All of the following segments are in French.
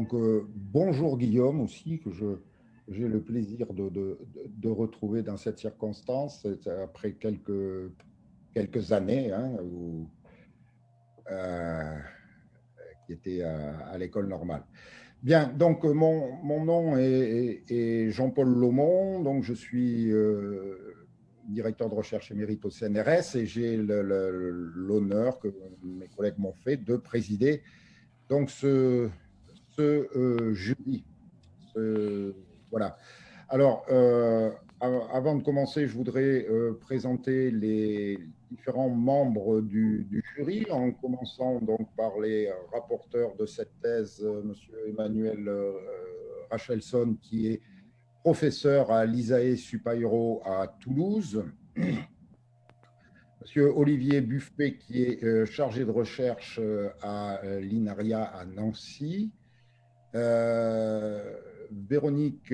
Donc, bonjour Guillaume aussi, que j'ai le plaisir de retrouver dans cette circonstance, après quelques années hein, euh, qui était à l'école normale. Bien, donc mon nom est Jean-Paul Laumont, donc je suis directeur de recherche émérite au CNRS et j'ai l'honneur que mes collègues m'ont fait de présider donc ce jury. Voilà. Alors, avant de commencer, je voudrais présenter les différents membres du jury, en commençant donc par les rapporteurs de cette thèse, Monsieur Emmanuel Rachelson, qui est professeur à l'ISAE Supaïro à Toulouse, Monsieur Olivier Buffet, qui est chargé de recherche à l'INARIA à Nancy, Véronique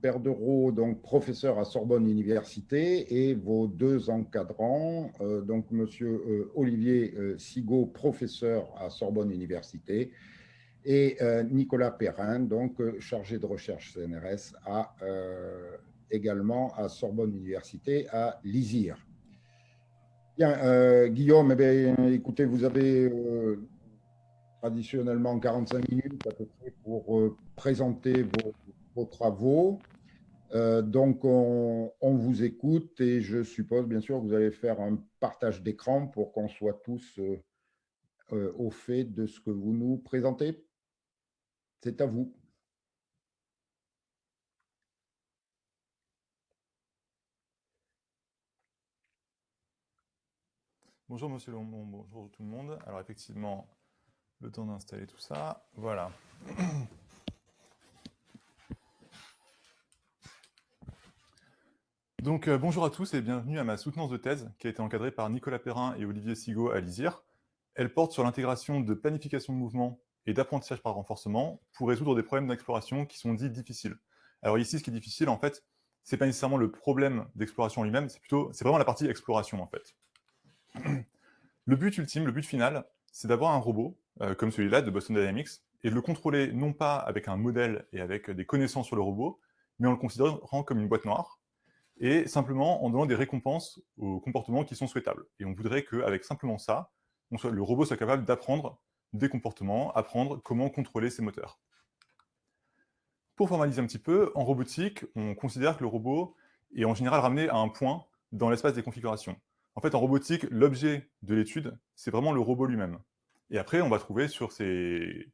Perdereau, donc professeure à Sorbonne Université, et vos deux encadrants, donc Monsieur Olivier Sigaud, professeur à Sorbonne Université, et Nicolas Perrin, donc chargé de recherche CNRS également à Sorbonne Université à Lisieux. Bien, Guillaume, eh bien, écoutez, vous avez traditionnellement 45 minutes à peu près pour présenter vos travaux. Donc, on vous écoute et je suppose bien sûr que vous allez faire un partage d'écran pour qu'on soit tous au fait de ce que vous nous présentez. C'est à vous. Bonjour Monsieur Lombon, bonjour tout le monde. Alors effectivement, le temps d'installer tout ça, voilà. Donc bonjour à tous et bienvenue à ma soutenance de thèse qui a été encadrée par Nicolas Perrin et Olivier Sigaud à Lisieux. Elle porte sur l'intégration de planification de mouvement et d'apprentissage par renforcement pour résoudre des problèmes d'exploration qui sont dits difficiles. Alors ici, ce qui est difficile, en fait, c'est pas nécessairement le problème d'exploration lui-même, c'est vraiment la partie exploration, en fait. Le but ultime, le but final, c'est d'avoir un robot, comme celui-là de Boston Dynamics, et de le contrôler non pas avec un modèle et avec des connaissances sur le robot, mais en le considérant comme une boîte noire, et simplement en donnant des récompenses aux comportements qui sont souhaitables. Et on voudrait qu'avec simplement ça, le robot soit capable d'apprendre des comportements, apprendre comment contrôler ses moteurs. Pour formaliser un petit peu, en robotique, on considère que le robot est en général ramené à un point dans l'espace des configurations. En fait, en robotique, l'objet de l'étude, c'est vraiment le robot lui-même. Et après, on va trouver sur ces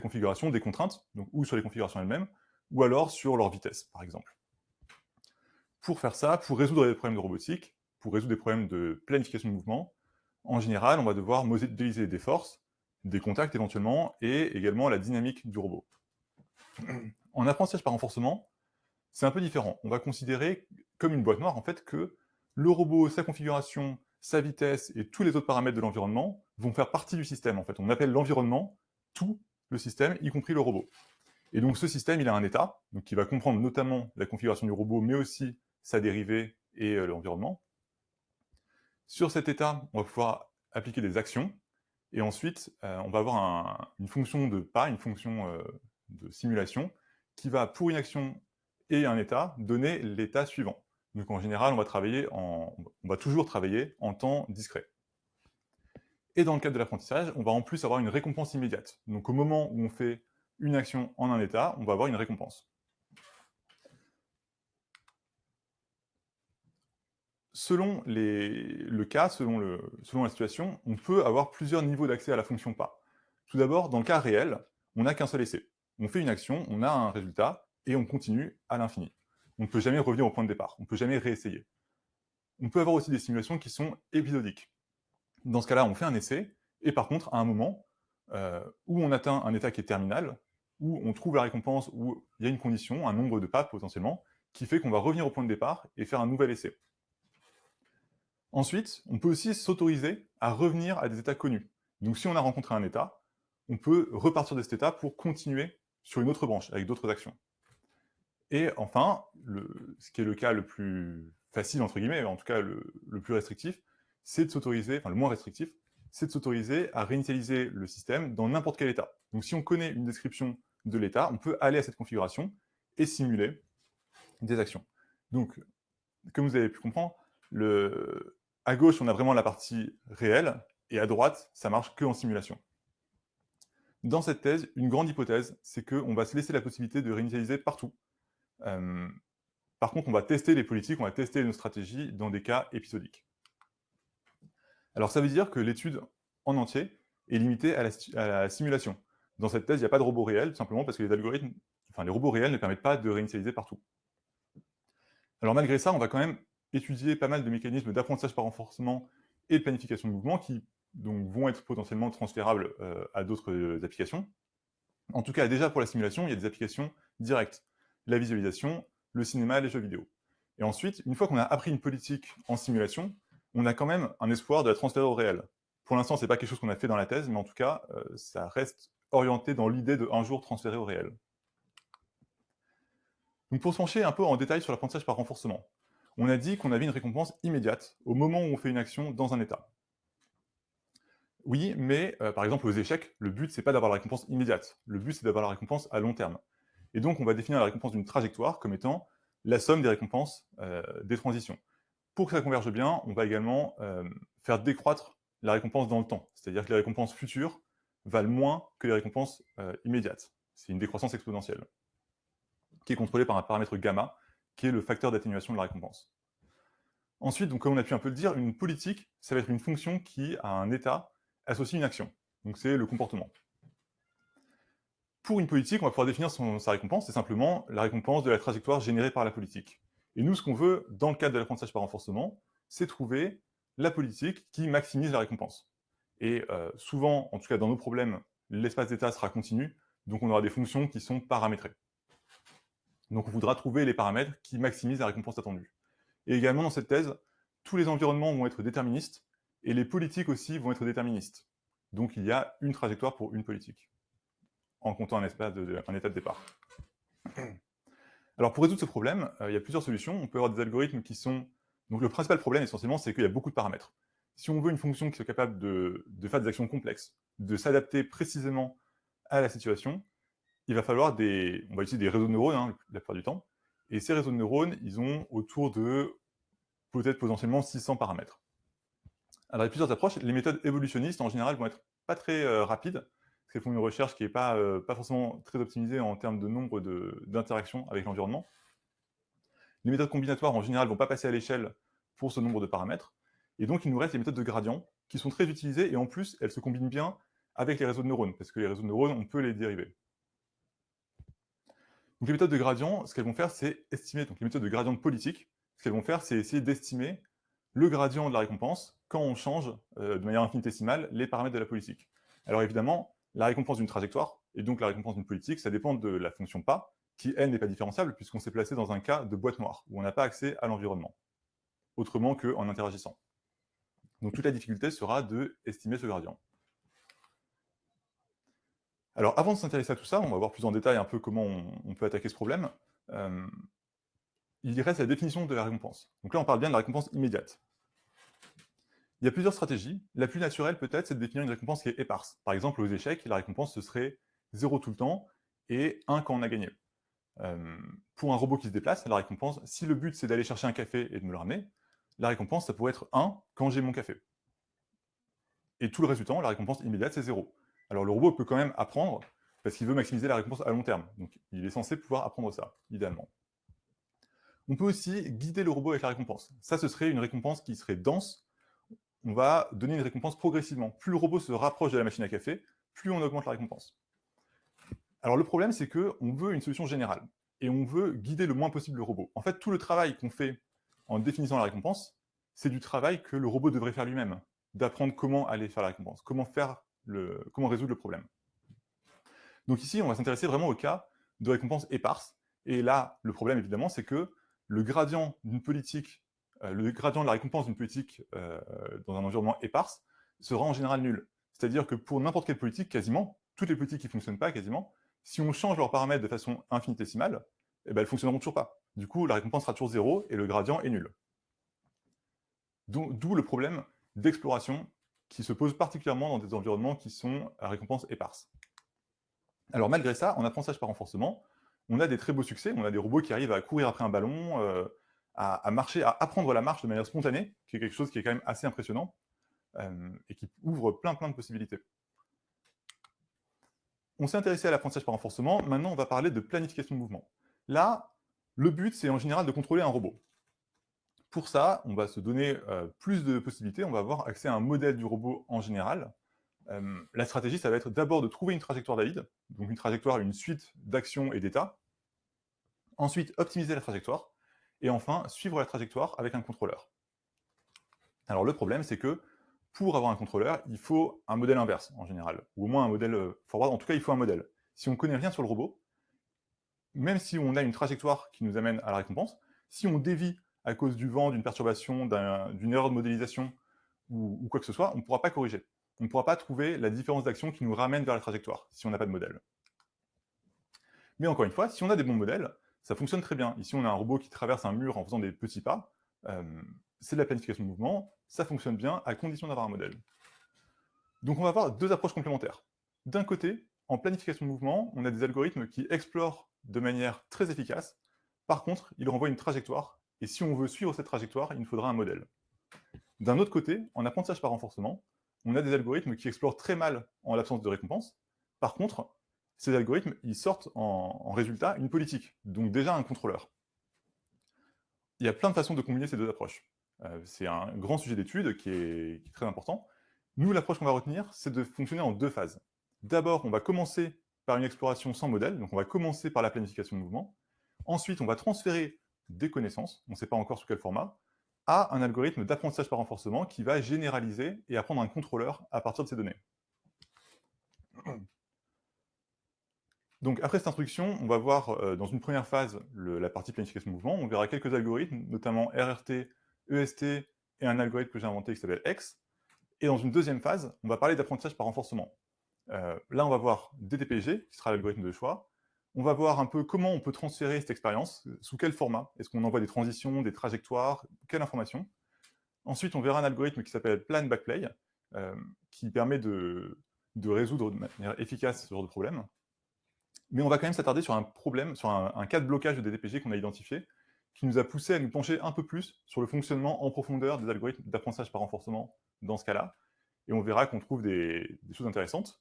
configurations des contraintes, donc ou sur les configurations elles-mêmes, ou alors sur leur vitesse, par exemple. Pour faire ça, pour résoudre des problèmes de robotique, pour résoudre des problèmes de planification de mouvement, en général, on va devoir modéliser des forces, des contacts éventuellement, et également la dynamique du robot. En apprentissage par renforcement, c'est un peu différent. On va considérer comme une boîte noire, en fait, que le robot, sa configuration, sa vitesse et tous les autres paramètres de l'environnement vont faire partie du système, en fait. On appelle l'environnement tout le système, y compris le robot. Et donc ce système, il a un état, donc qui va comprendre notamment la configuration du robot, mais aussi sa dérivée et l'environnement. Sur cet état, on va pouvoir appliquer des actions, et ensuite, on va avoir une fonction de pas, une fonction de simulation, qui va, pour une action et un état, donner l'état suivant. Donc en général, on va toujours travailler en temps discret. Et dans le cadre de l'apprentissage, on va en plus avoir une récompense immédiate. Donc au moment où on fait une action en un état, on va avoir une récompense. Selon le cas, selon la situation, on peut avoir plusieurs niveaux d'accès à la fonction pas. Tout d'abord, dans le cas réel, on n'a qu'un seul essai. On fait une action, on a un résultat, et on continue à l'infini. On ne peut jamais revenir au point de départ, on ne peut jamais réessayer. On peut avoir aussi des simulations qui sont épisodiques. Dans ce cas-là, on fait un essai, et par contre, à un moment où on atteint un état qui est terminal, où on trouve la récompense, où il y a une condition, un nombre de pas potentiellement, qui fait qu'on va revenir au point de départ et faire un nouvel essai. Ensuite, on peut aussi s'autoriser à revenir à des états connus. Donc si on a rencontré un état, on peut repartir de cet état pour continuer sur une autre branche, avec d'autres actions. Et enfin, ce qui est le cas le plus facile, entre guillemets, en tout cas le plus restrictif, c'est de s'autoriser, enfin le moins restrictif, c'est de s'autoriser à réinitialiser le système dans n'importe quel état. Donc si on connaît une description de l'État, on peut aller à cette configuration et simuler des actions. Donc, comme vous avez pu comprendre, à gauche, on a vraiment la partie réelle, et à droite, ça marche qu'en simulation. Dans cette thèse, une grande hypothèse, c'est qu'on va se laisser la possibilité de réinitialiser partout. Par contre, on va tester les politiques, on va tester nos stratégies dans des cas épisodiques. Alors ça veut dire que l'étude en entier est limitée à la simulation. Dans cette thèse, il n'y a pas de robot réel, tout simplement parce que les robots réels ne permettent pas de réinitialiser partout. Alors malgré ça, on va quand même étudier pas mal de mécanismes d'apprentissage par renforcement et de planification de mouvement qui donc, vont être potentiellement transférables à d'autres applications. En tout cas, déjà pour la simulation, il y a des applications directes. La visualisation, le cinéma, les jeux vidéo. Et ensuite, une fois qu'on a appris une politique en simulation, on a quand même un espoir de la transférer au réel. Pour l'instant, ce n'est pas quelque chose qu'on a fait dans la thèse, mais en tout cas, ça reste orienté dans l'idée de un jour transférer au réel. Donc pour se pencher un peu en détail sur l'apprentissage par renforcement, on a dit qu'on avait une récompense immédiate au moment où on fait une action dans un état. Oui, mais par exemple aux échecs, le but c'est pas d'avoir la récompense immédiate, le but c'est d'avoir la récompense à long terme. Et donc on va définir la récompense d'une trajectoire comme étant la somme des récompenses des transitions. Pour que ça converge bien, on va également faire décroître la récompense dans le temps, c'est-à-dire que les récompenses futures valent moins que les récompenses immédiates. C'est une décroissance exponentielle, qui est contrôlée par un paramètre gamma, qui est le facteur d'atténuation de la récompense. Ensuite, donc, comme on a pu un peu le dire, une politique, ça va être une fonction qui, à un état, associe une action. Donc c'est le comportement. Pour une politique, on va pouvoir définir sa récompense, c'est simplement la récompense de la trajectoire générée par la politique. Et nous, ce qu'on veut, dans le cadre de l'apprentissage par renforcement, c'est trouver la politique qui maximise la récompense. Et souvent, en tout cas dans nos problèmes, l'espace d'état sera continu, donc on aura des fonctions qui sont paramétrées. Donc on voudra trouver les paramètres qui maximisent la récompense attendue. Et également dans cette thèse, tous les environnements vont être déterministes, et les politiques aussi vont être déterministes. Donc il y a une trajectoire pour une politique, en comptant un état de départ. Alors pour résoudre ce problème, il y a plusieurs solutions. On peut avoir des algorithmes qui sont... Donc le principal problème essentiellement, c'est qu'il y a beaucoup de paramètres. Si on veut une fonction qui soit capable de faire des actions complexes, de s'adapter précisément à la situation, il va falloir on va utiliser des réseaux de neurones la plupart du temps, et ces réseaux de neurones, ils ont autour de peut-être potentiellement 600 paramètres. Alors il y a plusieurs approches. Les méthodes évolutionnistes, en général, vont être pas très rapides, parce qu'elles font une recherche qui n'est pas forcément très optimisée en termes de nombre d'interactions avec l'environnement. Les méthodes combinatoires, en général, ne vont pas passer à l'échelle pour ce nombre de paramètres. Et donc, il nous reste les méthodes de gradient, qui sont très utilisées, et en plus, elles se combinent bien avec les réseaux de neurones, parce que les réseaux de neurones, on peut les dériver. Donc les méthodes de gradient, ce qu'elles vont faire, c'est estimer, donc les méthodes de gradient politique, ce qu'elles vont faire, c'est essayer d'estimer le gradient de la récompense quand on change de manière infinitésimale les paramètres de la politique. Alors évidemment, la récompense d'une trajectoire, et donc la récompense d'une politique, ça dépend de la fonction pas, qui elle n'est pas différenciable, puisqu'on s'est placé dans un cas de boîte noire, où on n'a pas accès à l'environnement, autrement qu'en interagissant. Donc toute la difficulté sera d'estimer ce gradient. Alors, avant de s'intéresser à tout ça, on va voir plus en détail un peu comment on peut attaquer ce problème. Il reste la définition de la récompense. Donc là, on parle bien de la récompense immédiate. Il y a plusieurs stratégies. La plus naturelle, peut-être, c'est de définir une récompense qui est éparse. Par exemple, aux échecs, la récompense, ce serait 0 tout le temps et 1 quand on a gagné. Pour un robot qui se déplace, la récompense, si le but c'est d'aller chercher un café et de me le ramener, la récompense, ça pourrait être 1 quand j'ai mon café. Et tout le reste du temps, la récompense immédiate, c'est 0. Alors le robot peut quand même apprendre, parce qu'il veut maximiser la récompense à long terme. Donc il est censé pouvoir apprendre ça, idéalement. On peut aussi guider le robot avec la récompense. Ça, ce serait une récompense qui serait dense. On va donner une récompense progressivement. Plus le robot se rapproche de la machine à café, plus on augmente la récompense. Alors le problème, c'est qu'on veut une solution générale, et on veut guider le moins possible le robot. En fait, tout le travail qu'on fait en définissant la récompense, c'est du travail que le robot devrait faire lui-même, d'apprendre comment aller faire la récompense, comment résoudre le problème. Donc ici, on va s'intéresser vraiment au cas de récompense éparse. Et là, le problème, évidemment, c'est que le gradient d'une politique, le gradient de la récompense d'une politique dans un environnement éparse sera en général nul. C'est-à-dire que pour n'importe quelle politique, quasiment, toutes les politiques qui ne fonctionnent pas, quasiment, si on change leurs paramètres de façon infinitésimale, eh ben, elles ne fonctionneront toujours pas. Du coup, la récompense sera toujours 0 et le gradient est nul. D'où le problème d'exploration qui se pose particulièrement dans des environnements qui sont à récompense éparse. Alors malgré ça, en apprentissage par renforcement, on a des très beaux succès, on a des robots qui arrivent à courir après un ballon, à marcher, à apprendre la marche de manière spontanée, qui est quelque chose qui est quand même assez impressionnant, et qui ouvre plein de possibilités. On s'est intéressé à l'apprentissage par renforcement, maintenant on va parler de planification de mouvement. Là, le but c'est en général de contrôler un robot. Pour ça, on va se donner plus de possibilités, on va avoir accès à un modèle du robot en général. La stratégie, ça va être d'abord de trouver une trajectoire valide, donc une trajectoire, une suite d'actions et d'états. Ensuite, optimiser la trajectoire. Et enfin, suivre la trajectoire avec un contrôleur. Alors le problème, c'est que pour avoir un contrôleur, il faut un modèle inverse, en général. Ou au moins un modèle forward, en tout cas, il faut un modèle. Si on ne connaît rien sur le robot, même si on a une trajectoire qui nous amène à la récompense, si on dévie à cause du vent, d'une perturbation, d'une erreur de modélisation, ou quoi que ce soit, on ne pourra pas corriger. On ne pourra pas trouver la différence d'action qui nous ramène vers la trajectoire, si on n'a pas de modèle. Mais encore une fois, si on a des bons modèles, ça fonctionne très bien. Ici, on a un robot qui traverse un mur en faisant des petits pas. C'est de la planification de mouvement, ça fonctionne bien, à condition d'avoir un modèle. Donc on va avoir deux approches complémentaires. D'un côté, en planification de mouvement, on a des algorithmes qui explorent de manière très efficace. Par contre, ils renvoient une trajectoire, et si on veut suivre cette trajectoire, il nous faudra un modèle. D'un autre côté, en apprentissage par renforcement, on a des algorithmes qui explorent très mal en l'absence de récompense. Par contre, ces algorithmes, ils sortent en résultat une politique, donc déjà un contrôleur. Il y a plein de façons de combiner ces deux approches. C'est un grand sujet d'étude qui est très important. Nous, l'approche qu'on va retenir, c'est de fonctionner en deux phases. D'abord, on va commencer par une exploration sans modèle, donc on va commencer par la planification de mouvement. Ensuite, on va transférer des connaissances, on ne sait pas encore sous quel format, à un algorithme d'apprentissage par renforcement qui va généraliser et apprendre un contrôleur à partir de ces données. Donc après cette introduction, on va voir dans une première phase la partie planification de mouvement. On verra quelques algorithmes, notamment RRT, EST et un algorithme que j'ai inventé qui s'appelle X. Et dans une deuxième phase, on va parler d'apprentissage par renforcement. Là, on va voir DDPG, qui sera l'algorithme de choix. On va voir un peu comment on peut transférer cette expérience, sous quel format. Est-ce qu'on envoie des transitions, des trajectoires, quelle information. Ensuite, on verra un algorithme qui s'appelle Plan Backplay, qui permet de résoudre de manière efficace ce genre de problème. Mais on va quand même s'attarder sur un problème, sur un cas de blocage de DDPG qu'on a identifié, qui nous a poussé à nous pencher un peu plus sur le fonctionnement en profondeur des algorithmes d'apprentissage par renforcement dans ce cas-là. Et on verra qu'on trouve des choses intéressantes.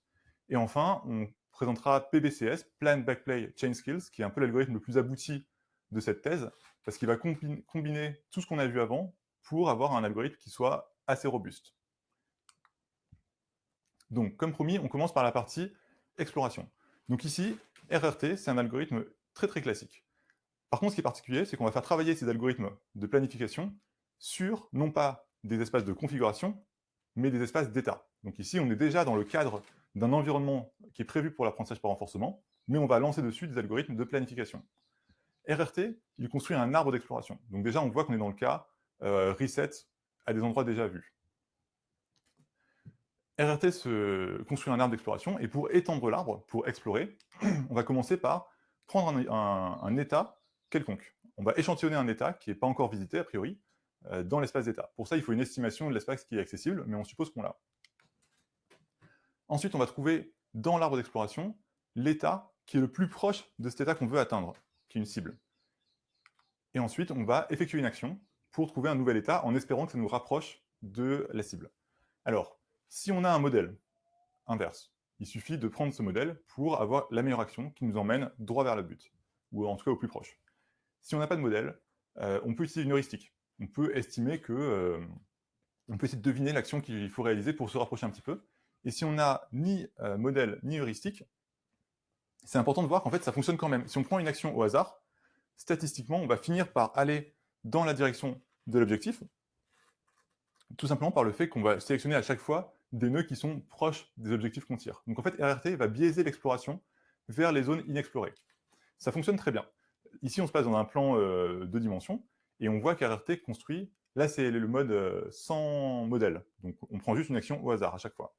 Et enfin, on présentera PBCS, Plan Backplay Chain Skills, qui est un peu l'algorithme le plus abouti de cette thèse, parce qu'il va combiner tout ce qu'on a vu avant pour avoir un algorithme qui soit assez robuste. Donc, comme promis, on commence par la partie exploration. Donc ici, RRT, c'est un algorithme très classique. Par contre, ce qui est particulier, c'est qu'on va faire travailler ces algorithmes de planification sur, non pas des espaces de configuration, mais des espaces d'état. Donc ici, on est déjà dans le cadre d'un environnement qui est prévu pour l'apprentissage par renforcement, mais on va lancer dessus des algorithmes de planification. RRT, il construit un arbre d'exploration. Donc déjà, on voit qu'on est dans le cas reset à des endroits déjà vus. RRT se construit un arbre d'exploration, et pour étendre l'arbre, pour explorer, on va commencer par prendre un état quelconque. On va échantillonner un état qui n'est pas encore visité, a priori, dans l'espace d'état. Pour ça, il faut une estimation de l'espace qui est accessible, mais on suppose qu'on l'a. Ensuite, on va trouver dans l'arbre d'exploration l'état qui est le plus proche de cet état qu'on veut atteindre, qui est une cible. Et ensuite, on va effectuer une action pour trouver un nouvel état en espérant que ça nous rapproche de la cible. Alors, si on a un modèle inverse, il suffit de prendre ce modèle pour avoir la meilleure action qui nous emmène droit vers le but, ou en tout cas au plus proche. Si on n'a pas de modèle, on peut utiliser une heuristique. On peut estimer que... on peut essayer de deviner l'action qu'il faut réaliser pour se rapprocher un petit peu. Et si on n'a ni modèle ni heuristique, c'est important de voir qu'en fait ça fonctionne quand même. Si on prend une action au hasard, statistiquement, on va finir par aller dans la direction de l'objectif, tout simplement par le fait qu'on va sélectionner à chaque fois des nœuds qui sont proches des objectifs qu'on tire. Donc en fait, RRT va biaiser l'exploration vers les zones inexplorées. Ça fonctionne très bien. Ici, on se passe dans un plan 2 dimensions, et on voit qu'RRT construit, là c'est le mode sans modèle, donc on prend juste une action au hasard à chaque fois.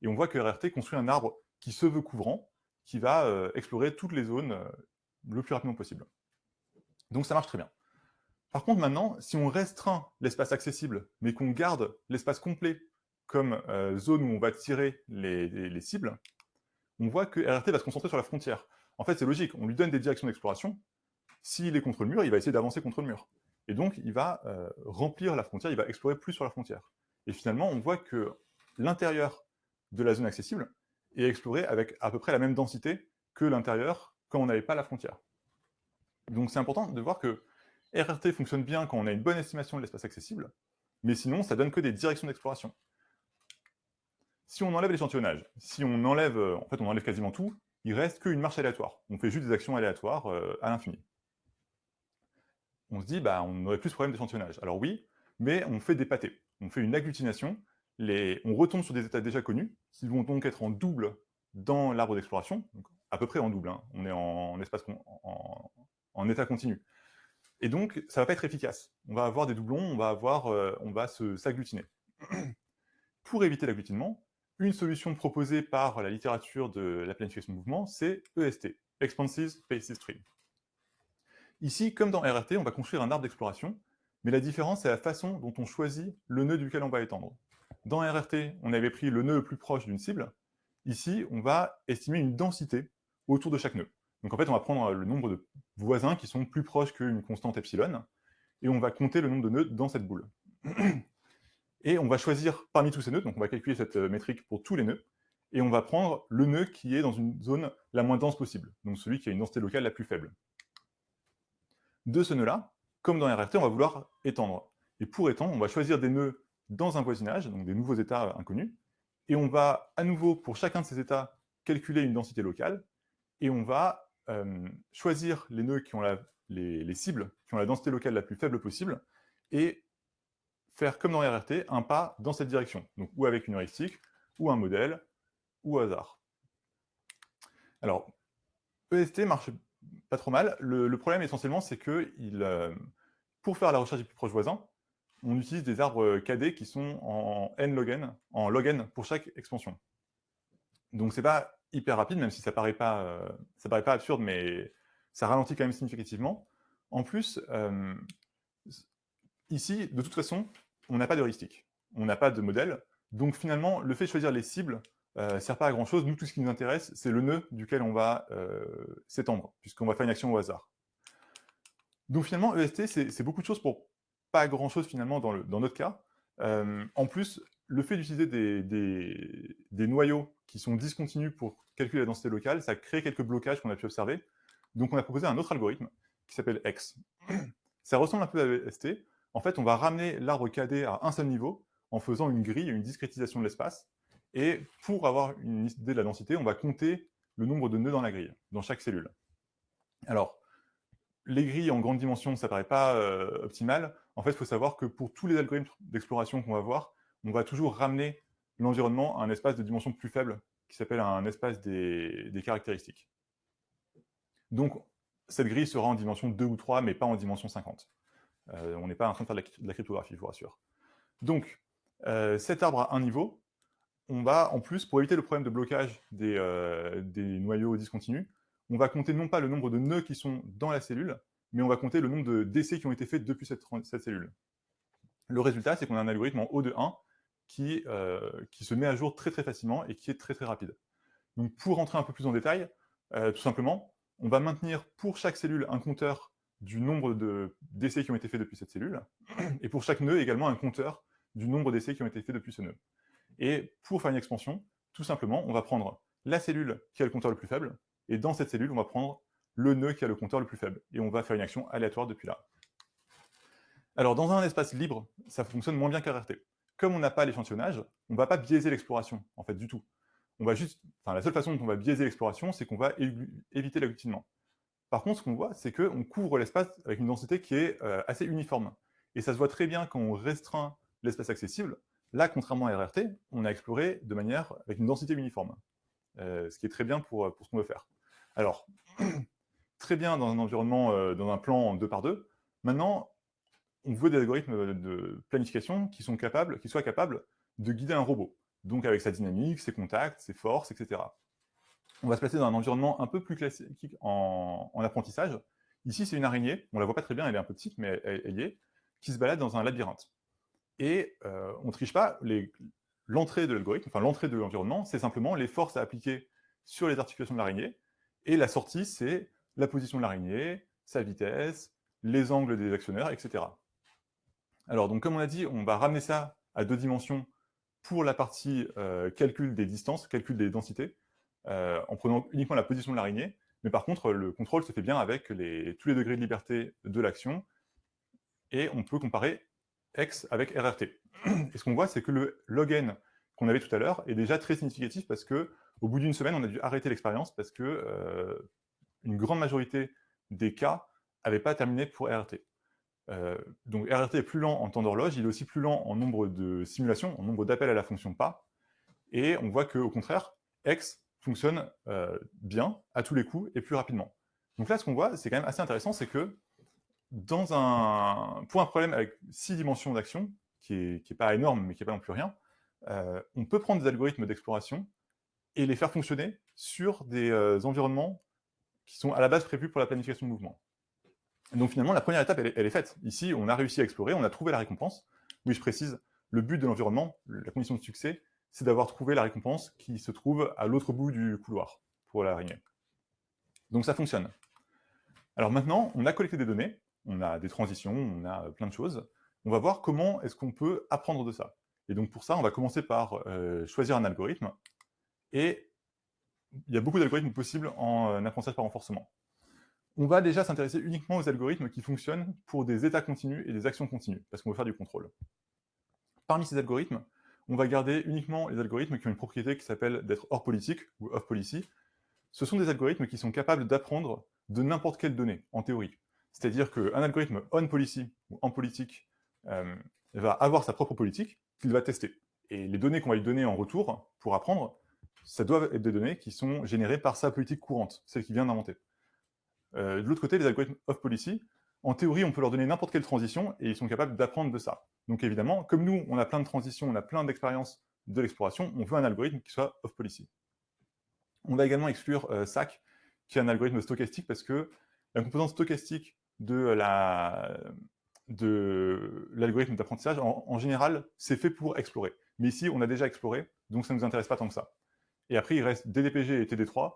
Et on voit que RRT construit un arbre qui se veut couvrant, qui va explorer toutes les zones le plus rapidement possible. Donc ça marche très bien. Par contre, maintenant, si on restreint l'espace accessible, mais qu'on garde l'espace complet comme zone où on va tirer les cibles, on voit que RRT va se concentrer sur la frontière. En fait, c'est logique, on lui donne des directions d'exploration. S'il est contre le mur, il va essayer d'avancer contre le mur. Et donc, il va remplir la frontière, il va explorer plus sur la frontière. Et finalement, on voit que l'intérieur de la zone accessible est exploré avec à peu près la même densité que l'intérieur quand on n'avait pas la frontière. Donc c'est important de voir que RRT fonctionne bien quand on a une bonne estimation de l'espace accessible, mais sinon, ça donne que des directions d'exploration. Si on enlève l'échantillonnage, si on enlève, en fait, on enlève quasiment tout, il reste qu'une marche aléatoire. On fait juste des actions aléatoires à l'infini. On se dit, bah, on n'aurait plus ce problème d'échantillonnage. Alors oui, mais on fait des pâtés. On fait une agglutination, on retombe sur des états déjà connus, qui vont donc être en double dans l'arbre d'exploration, à peu près en double, hein. On est en état continu. Et donc, ça va pas être efficace. On va avoir des doublons, on va s'agglutiner. Pour éviter l'agglutinement, une solution proposée par la littérature de la planification de mouvement, c'est EST, Expansive Spaces Tree. Ici, comme dans RRT, on va construire un arbre d'exploration, mais la différence, c'est la façon dont on choisit le nœud duquel on va étendre. Dans RRT, on avait pris le nœud le plus proche d'une cible. Ici, on va estimer une densité autour de chaque nœud. Donc en fait, on va prendre le nombre de voisins qui sont plus proches qu'une constante epsilon, et on va compter le nombre de nœuds dans cette boule. Et on va choisir parmi tous ces nœuds, donc on va calculer cette métrique pour tous les nœuds, et on va prendre le nœud qui est dans une zone la moins dense possible, donc celui qui a une densité locale la plus faible. De ce nœud-là, comme dans RRT, on va vouloir étendre. Et pour étendre, on va choisir des nœuds dans un voisinage, donc des nouveaux états inconnus, et on va à nouveau, pour chacun de ces états, calculer une densité locale, et on va choisir les nœuds qui ont les cibles qui ont la densité locale la plus faible possible, et faire comme dans RRT, un pas dans cette direction, donc ou avec une heuristique, ou un modèle, ou au hasard. Alors, EST marche pas trop mal. Le problème essentiellement, c'est que pour faire la recherche des plus proches voisins, on utilise des arbres KD qui sont en log n pour chaque expansion. Donc c'est pas hyper rapide, même si ça paraît pas absurde, mais ça ralentit quand même significativement. En plus, ici, de toute façon, on n'a pas d'heuristique, on n'a pas de modèle, donc finalement, le fait de choisir les cibles ne sert pas à grand chose. Nous, tout ce qui nous intéresse, c'est le nœud duquel on va s'étendre, puisqu'on va faire une action au hasard. Donc finalement, EST, c'est beaucoup de choses pour pas grand chose finalement dans notre cas. En plus, le fait d'utiliser des noyaux qui sont discontinus pour calculer la densité locale, ça crée quelques blocages qu'on a pu observer. Donc on a proposé un autre algorithme qui s'appelle X. Ça ressemble un peu à EST. En fait, on va ramener l'arbre KD à un seul niveau en faisant une grille, une discrétisation de l'espace. Et pour avoir une idée de la densité, on va compter le nombre de nœuds dans la grille, dans chaque cellule. Alors, les grilles en grande dimension, ça paraît pas optimal. En fait, il faut savoir que pour tous les algorithmes d'exploration qu'on va voir, on va toujours ramener l'environnement à un espace de dimension plus faible, qui s'appelle un espace des caractéristiques. Donc, cette grille sera en dimension 2 ou 3, mais pas en dimension 50. On n'est pas en train de faire de la cryptographie, je vous rassure. Donc, cet arbre à un niveau, on va, en plus, pour éviter le problème de blocage des noyaux discontinus, on va compter non pas le nombre de nœuds qui sont dans la cellule, mais on va compter le nombre de décès qui ont été faits depuis cette cellule. Le résultat, c'est qu'on a un algorithme en O de 1 qui se met à jour très très facilement et qui est très très rapide. Donc pour rentrer un peu plus en détail, tout simplement, on va maintenir pour chaque cellule un compteur du nombre de décès qui ont été faits depuis cette cellule, et pour chaque nœud également un compteur du nombre d'essais qui ont été faits depuis ce nœud. Et pour faire une expansion, tout simplement, on va prendre la cellule qui a le compteur le plus faible, et dans cette cellule, on va prendre le nœud qui a le compteur le plus faible, et on va faire une action aléatoire depuis là. Alors, dans un espace libre, ça fonctionne moins bien qu'RRT. Comme on n'a pas l'échantillonnage, on ne va pas biaiser l'exploration, en fait, du tout. La seule façon dont on va biaiser l'exploration, c'est qu'on va éviter l'agglutinement. Par contre, ce qu'on voit, c'est qu'on couvre l'espace avec une densité qui est assez uniforme. Et ça se voit très bien quand on restreint l'espace accessible. Là, contrairement à RRT, on a exploré de manière avec une densité uniforme, ce qui est très bien pour ce qu'on veut faire. Alors, très bien dans un environnement, dans un plan en 2x2. Maintenant, on veut des algorithmes de planification qui soient capables de guider un robot, donc avec sa dynamique, ses contacts, ses forces, etc. On va se placer dans un environnement un peu plus classique en apprentissage. Ici, c'est une araignée, on la voit pas très bien, elle est un peu petite, mais elle y est, qui se balade dans un labyrinthe. Et on ne triche pas, l'entrée de l'algorithme, enfin l'entrée de l'environnement, c'est simplement les forces à appliquer sur les articulations de l'araignée. Et la sortie, c'est la position de l'araignée, sa vitesse, les angles des actionneurs, etc. Alors, donc, comme on a dit, on va ramener ça à 2 dimensions pour la partie calcul des distances, calcul des densités, en prenant uniquement la position de l'araignée. Mais par contre, le contrôle se fait bien avec tous les degrés de liberté de l'action, et on peut comparer X avec RRT. Et ce qu'on voit, c'est que le log n qu'on avait tout à l'heure est déjà très significatif parce que au bout d'une semaine, on a dû arrêter l'expérience parce que une grande majorité des cas n'avaient pas terminé pour RRT. Donc RRT est plus lent en temps d'horloge, il est aussi plus lent en nombre de simulations, en nombre d'appels à la fonction pas, et on voit qu'au contraire, X fonctionne bien à tous les coups et plus rapidement. Donc là, ce qu'on voit, c'est quand même assez intéressant, c'est que pour un problème avec 6 dimensions d'action, qui est pas énorme, mais qui n'est pas non plus rien, on peut prendre des algorithmes d'exploration et les faire fonctionner sur des environnements qui sont à la base prévus pour la planification de mouvement. Donc finalement, la première étape, elle est faite. Ici, on a réussi à explorer, on a trouvé la récompense. Oui, je précise, le but de l'environnement, la condition de succès, c'est d'avoir trouvé la récompense qui se trouve à l'autre bout du couloir pour l'araignée. Donc ça fonctionne. Alors maintenant, on a collecté des données, on a des transitions, on a plein de choses. On va voir comment est-ce qu'on peut apprendre de ça. Et donc pour ça, on va commencer par choisir un algorithme. Et il y a beaucoup d'algorithmes possibles en apprentissage par renforcement. On va déjà s'intéresser uniquement aux algorithmes qui fonctionnent pour des états continus et des actions continues, parce qu'on veut faire du contrôle. Parmi ces algorithmes, on va garder uniquement les algorithmes qui ont une propriété qui s'appelle d'être hors politique, ou off policy. Ce sont des algorithmes qui sont capables d'apprendre de n'importe quelle donnée, en théorie. C'est-à-dire qu'un algorithme on policy, ou en politique, va avoir sa propre politique qu'il va tester. Et les données qu'on va lui donner en retour, pour apprendre, ça doit être des données qui sont générées par sa politique courante, celle qu'il vient d'inventer. De l'autre côté, les algorithmes off policy, en théorie, on peut leur donner n'importe quelle transition et ils sont capables d'apprendre de ça. Donc évidemment, comme nous, on a plein de transitions, on a plein d'expériences de l'exploration, on veut un algorithme qui soit off policy. On va également exclure SAC, qui est un algorithme stochastique, parce que la composante stochastique de l'algorithme d'apprentissage, en général, c'est fait pour explorer. Mais ici, on a déjà exploré, donc ça ne nous intéresse pas tant que ça. Et après, il reste DDPG et TD3.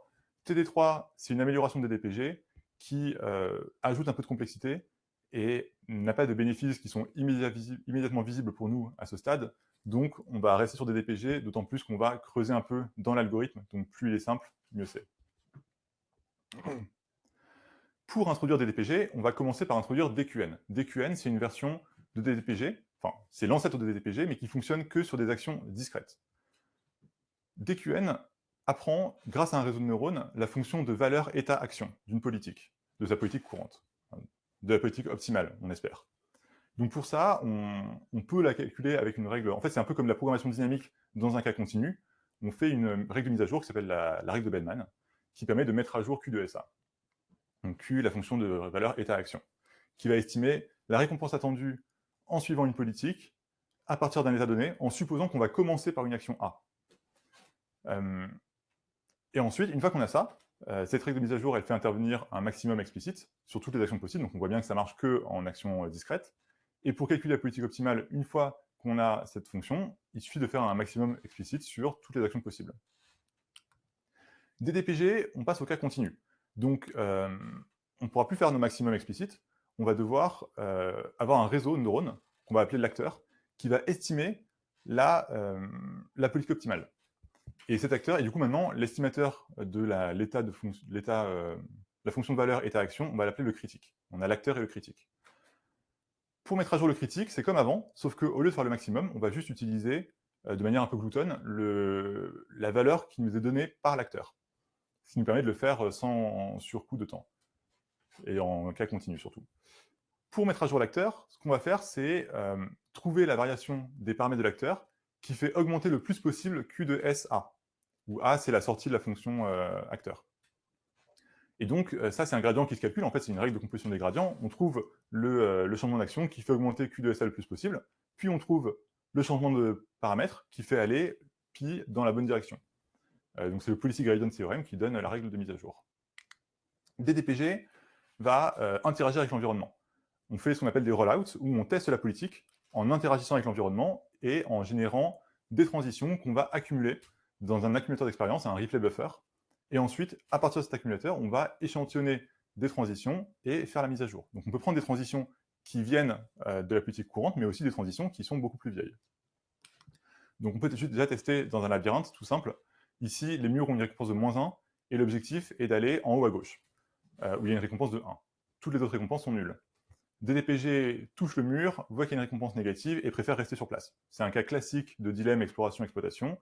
TD3, c'est une amélioration de DDPG qui ajoute un peu de complexité et n'a pas de bénéfices qui sont immédiatement visibles pour nous à ce stade. Donc, on va rester sur DDPG, d'autant plus qu'on va creuser un peu dans l'algorithme. Donc, plus il est simple, mieux c'est. Pour introduire DDPG, on va commencer par introduire DQN. DQN, c'est une version de DDPG, enfin, c'est l'ancêtre de DDPG, mais qui fonctionne que sur des actions discrètes. DQN apprend, grâce à un réseau de neurones, la fonction de valeur état-action d'une politique, de sa politique courante, de la politique optimale, on espère. Donc pour ça, on peut la calculer avec une règle. En fait, c'est un peu comme la programmation dynamique dans un cas continu. On fait une règle de mise à jour qui s'appelle la règle de Bellman, qui permet de mettre à jour Q de SA. Donc Q, la fonction de valeur état-action, qui va estimer la récompense attendue en suivant une politique à partir d'un état donné, en supposant qu'on va commencer par une action A. Et ensuite, une fois qu'on a ça, cette règle de mise à jour, elle fait intervenir un maximum explicite sur toutes les actions possibles, donc on voit bien que ça marche que en action discrète. Et pour calculer la politique optimale, une fois qu'on a cette fonction, il suffit de faire un maximum explicite sur toutes les actions possibles. DDPG, on passe au cas continu. Donc, on ne pourra plus faire nos maximums explicites, on va devoir avoir un réseau de neurones, qu'on va appeler l'acteur, qui va estimer la politique optimale. Et cet acteur est du coup maintenant l'estimateur de la fonction de valeur état-action, on va l'appeler le critique. On a l'acteur et le critique. Pour mettre à jour le critique, c'est comme avant, sauf qu'au lieu de faire le maximum, on va juste utiliser, de manière un peu gloutonne, la valeur qui nous est donnée par l'acteur. Ce qui nous permet de le faire sans surcoût de temps. Et en cas continu surtout. Pour mettre à jour l'acteur, ce qu'on va faire, c'est trouver la variation des paramètres de l'acteur qui fait augmenter le plus possible Q de SA, où A, c'est la sortie de la fonction acteur. Et donc, ça, c'est un gradient qui se calcule. En fait, c'est une règle de composition des gradients. On trouve le changement d'action qui fait augmenter Q de SA le plus possible, puis on trouve le changement de paramètre qui fait aller pi dans la bonne direction. Donc, c'est le Policy Gradient Theorem qui donne la règle de mise à jour. DDPG va interagir avec l'environnement. On fait ce qu'on appelle des rollouts, où on teste la politique en interagissant avec l'environnement et en générant des transitions qu'on va accumuler dans un accumulateur d'expérience, un replay buffer, Et ensuite, à partir de cet accumulateur, on va échantillonner des transitions et faire la mise à jour. Donc on peut prendre des transitions qui viennent de la politique courante, mais aussi des transitions qui sont beaucoup plus vieilles. Donc on peut déjà tester dans un labyrinthe, tout simple. Ici, les murs ont une récompense de -1, et l'objectif est d'aller en haut à gauche, où il y a une récompense de 1. Toutes les autres récompenses sont nulles. DDPG touche le mur, voit qu'il y a une récompense négative et préfère rester sur place. C'est un cas classique de dilemme exploration-exploitation.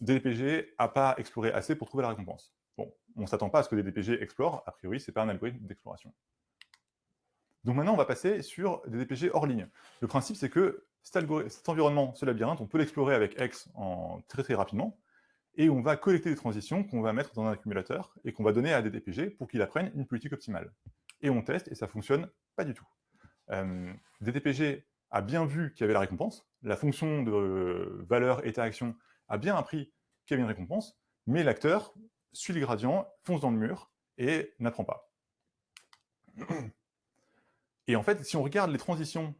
DDPG n'a pas exploré assez pour trouver la récompense. Bon, on ne s'attend pas à ce que DDPG explore, a priori, ce n'est pas un algorithme d'exploration. Donc maintenant, on va passer sur des DDPG hors ligne. Le principe, c'est que cet environnement, ce labyrinthe, on peut l'explorer avec X très très rapidement, et on va collecter des transitions qu'on va mettre dans un accumulateur et qu'on va donner à DDPG pour qu'il apprenne une politique optimale. Et on teste, et ça fonctionne pas du tout. DDPG a bien vu qu'il y avait la récompense, la fonction de valeur état-action a bien appris qu'il y avait une récompense, mais l'acteur suit le gradient, fonce dans le mur et n'apprend pas. Et en fait, si on regarde les transitions,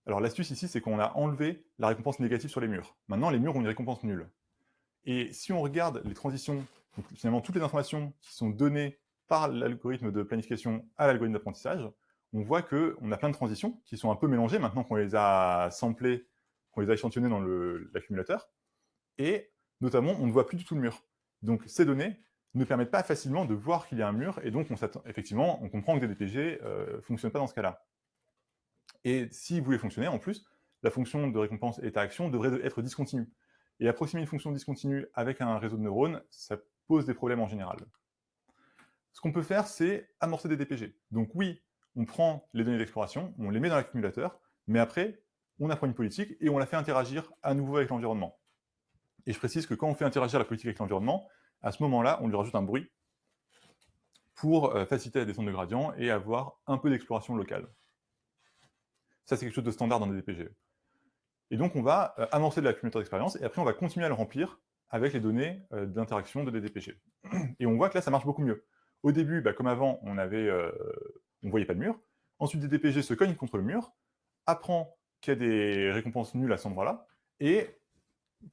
alors l'astuce ici, c'est qu'on a enlevé la récompense négative sur les murs. Maintenant, les murs ont une récompense nulle. Et si on regarde les transitions, donc finalement toutes les informations qui sont données par l'algorithme de planification à l'algorithme d'apprentissage, on voit qu'on a plein de transitions qui sont un peu mélangées maintenant qu'on les a samplées, qu'on les a échantillonnées dans l'accumulateur, et notamment on ne voit plus du tout le mur. Donc ces données ne permettent pas facilement de voir qu'il y a un mur, et donc effectivement on comprend que DDPG ne fonctionne pas dans ce cas-là. Et s'il voulait fonctionner, en plus, la fonction de récompense état-action devrait être discontinue. Et approximer une fonction discontinue avec un réseau de neurones, ça pose des problèmes en général. Ce qu'on peut faire, c'est amorcer des DPG. Donc oui, on prend les données d'exploration, on les met dans l'accumulateur, mais après, on apprend une politique et on la fait interagir à nouveau avec l'environnement. Et je précise que quand on fait interagir la politique avec l'environnement, à ce moment-là, on lui rajoute un bruit pour faciliter la descente de gradient et avoir un peu d'exploration locale. Ça, c'est quelque chose de standard dans des DPG. Et donc, on va amorcer de l'accumulateur d'expérience, et après, on va continuer à le remplir avec les données d'interaction de DDPG. Et on voit que là, ça marche beaucoup mieux. Au début, comme avant, on ne voyait pas de mur. Ensuite, DDPG se cogne contre le mur, apprend qu'il y a des récompenses nulles à cet endroit-là, et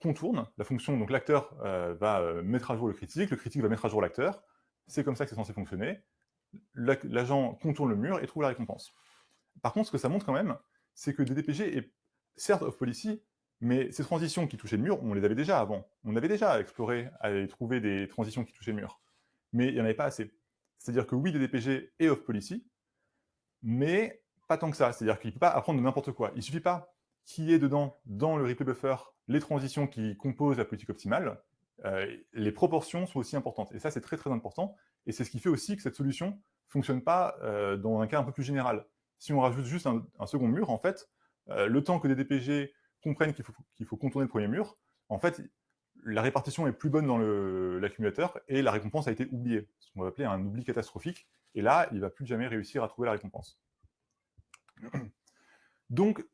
contourne la fonction. Donc, l'acteur va mettre à jour le critique va mettre à jour l'acteur. C'est comme ça que c'est censé fonctionner. L'agent contourne le mur et trouve la récompense. Par contre, ce que ça montre quand même, c'est que DDPG est certes off-policy, mais ces transitions qui touchaient le mur, on les avait déjà avant. On avait déjà exploré et trouvé des transitions qui touchaient le mur. Mais il n'y en avait pas assez. C'est-à-dire que oui, DDPG est off-policy, mais pas tant que ça. C'est-à-dire qu'il ne peut pas apprendre de n'importe quoi. Il ne suffit pas qu'il y ait dedans, dans le replay buffer, les transitions qui composent la politique optimale. Les proportions sont aussi importantes. Et ça, c'est très très important. Et c'est ce qui fait aussi que cette solution ne fonctionne pas dans un cas un peu plus général. Si on rajoute juste un second mur, en fait, le temps que des DPG comprennent qu'il faut contourner le premier mur, en fait, la répartition est plus bonne dans l'accumulateur et la récompense a été oubliée. Ce qu'on va appeler un oubli catastrophique. Et là, il ne va plus jamais réussir à trouver la récompense. Donc,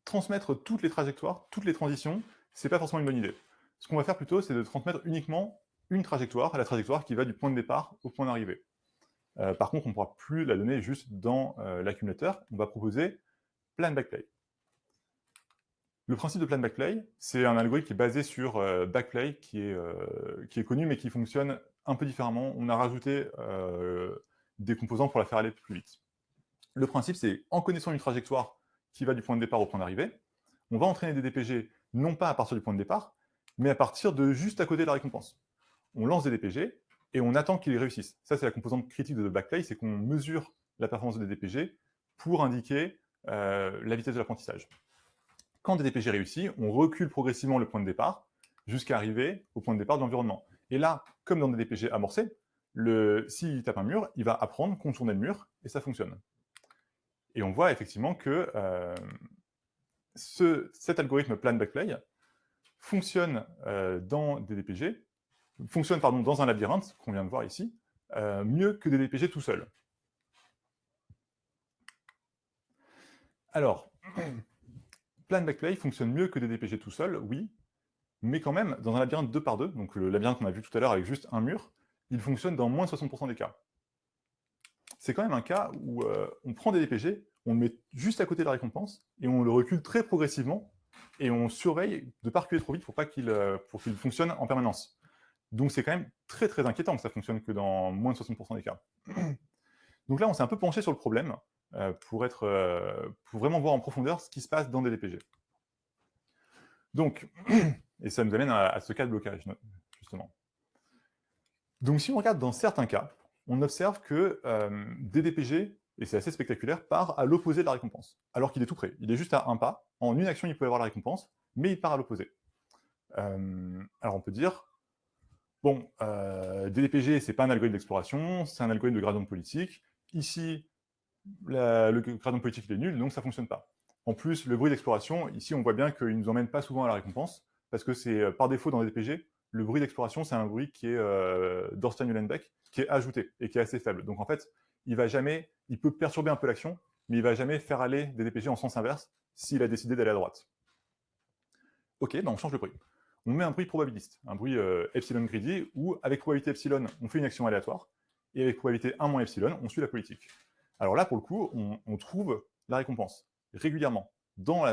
transmettre toutes les trajectoires, toutes les transitions, c'est pas forcément une bonne idée. Ce qu'on va faire plutôt, c'est de transmettre uniquement une trajectoire, la trajectoire qui va du point de départ au point d'arrivée. Par contre, on ne pourra plus la donner juste dans l'accumulateur. On va proposer Plan Backplay. Le principe de Plan Backplay, c'est un algorithme qui est basé sur Backplay, qui est connu, mais qui fonctionne un peu différemment. On a rajouté des composants pour la faire aller plus vite. Le principe, c'est en connaissant une trajectoire qui va du point de départ au point d'arrivée, on va entraîner des DPG non pas à partir du point de départ, mais à partir de juste à côté de la récompense. On lance des DPG et on attend qu'ils réussissent. Ça, c'est la composante critique de Backplay, c'est qu'on mesure la performance des DPG pour indiquer la vitesse de l'apprentissage. Quand des DPG réussit, on recule progressivement le point de départ jusqu'à arriver au point de départ de l'environnement. Et là, comme dans des DPG amorcés, s'il tape un mur, il va apprendre, contourner le mur, et ça fonctionne. Et on voit effectivement que cet algorithme Plan Backplay fonctionne dans des DPG, dans un labyrinthe, qu'on vient de voir ici, mieux que des DPG tout seul. Alors, Plan Backplay fonctionne mieux que des DPG tout seul, oui, mais quand même, dans un labyrinthe 2x2, donc le labyrinthe qu'on a vu tout à l'heure avec juste un mur, il fonctionne dans moins de 60% des cas. C'est quand même un cas où on prend des DPG, on le met juste à côté de la récompense, et on le recule très progressivement et on surveille de ne pas reculer trop vite pour qu'il fonctionne en permanence. Donc c'est quand même très très inquiétant que ça fonctionne que dans moins de 60% des cas. Donc là, on s'est un peu penché sur le problème pour vraiment voir en profondeur ce qui se passe dans des DPG. Donc, et ça nous amène à ce cas de blocage, justement. Donc si on regarde dans certains cas, on observe que des DPG, et c'est assez spectaculaire, part à l'opposé de la récompense, alors qu'il est tout près. Il est juste à un pas. En une action, il peut avoir la récompense, mais il part à l'opposé. Alors on peut dire, bon, DDPG, c'est pas un algorithme d'exploration, c'est un algorithme de gradient politique. Ici, le gradient politique il est nul, donc ça fonctionne pas. En plus, le bruit d'exploration, ici, on voit bien qu'il ne nous emmène pas souvent à la récompense, parce que c'est par défaut dans DDPG, le bruit d'exploration, c'est un bruit qui est d'Orstein-Uhlenbeck, qui est ajouté et qui est assez faible. Donc en fait, il peut perturber un peu l'action, mais il va jamais faire aller DDPG en sens inverse s'il a décidé d'aller à droite. Ok, ben on change le bruit. On met un bruit probabiliste, un bruit epsilon greedy, où avec probabilité epsilon, on fait une action aléatoire, et avec probabilité 1 moins epsilon, on suit la politique. Alors là, pour le coup, on trouve la récompense régulièrement. Dans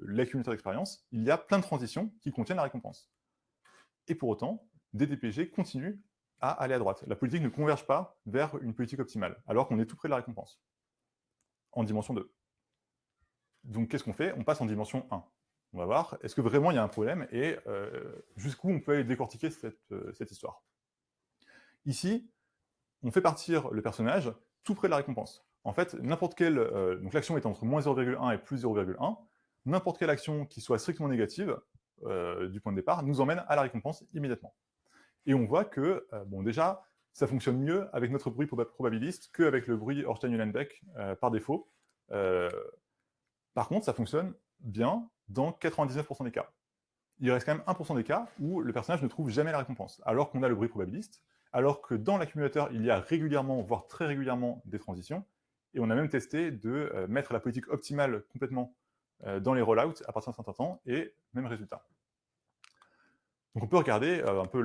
l'accumulateur d'expérience, il y a plein de transitions qui contiennent la récompense. Et pour autant, DDPG continue à aller à droite. La politique ne converge pas vers une politique optimale, alors qu'on est tout près de la récompense, en dimension 2. Donc qu'est-ce qu'on fait? On passe en dimension 1. On va voir, est-ce que vraiment il y a un problème et jusqu'où on peut aller décortiquer cette histoire. Ici, on fait partir le personnage tout près de la récompense. En fait, n'importe quelle... donc l'action est entre moins 0,1 et plus 0,1. N'importe quelle action qui soit strictement négative, du point de départ, nous emmène à la récompense immédiatement. Et on voit que, bon déjà, ça fonctionne mieux avec notre bruit probabiliste qu'avec le bruit Orstein-Uhlenbeck par défaut. Par contre, ça fonctionne bien dans 99% des cas. Il reste quand même 1% des cas où le personnage ne trouve jamais la récompense, alors qu'on a le bruit probabiliste, alors que dans l'accumulateur, il y a régulièrement, voire très régulièrement, des transitions, et on a même testé de mettre la politique optimale complètement dans les rollouts à partir d'un certain temps, et même résultat. Donc on peut regarder un peu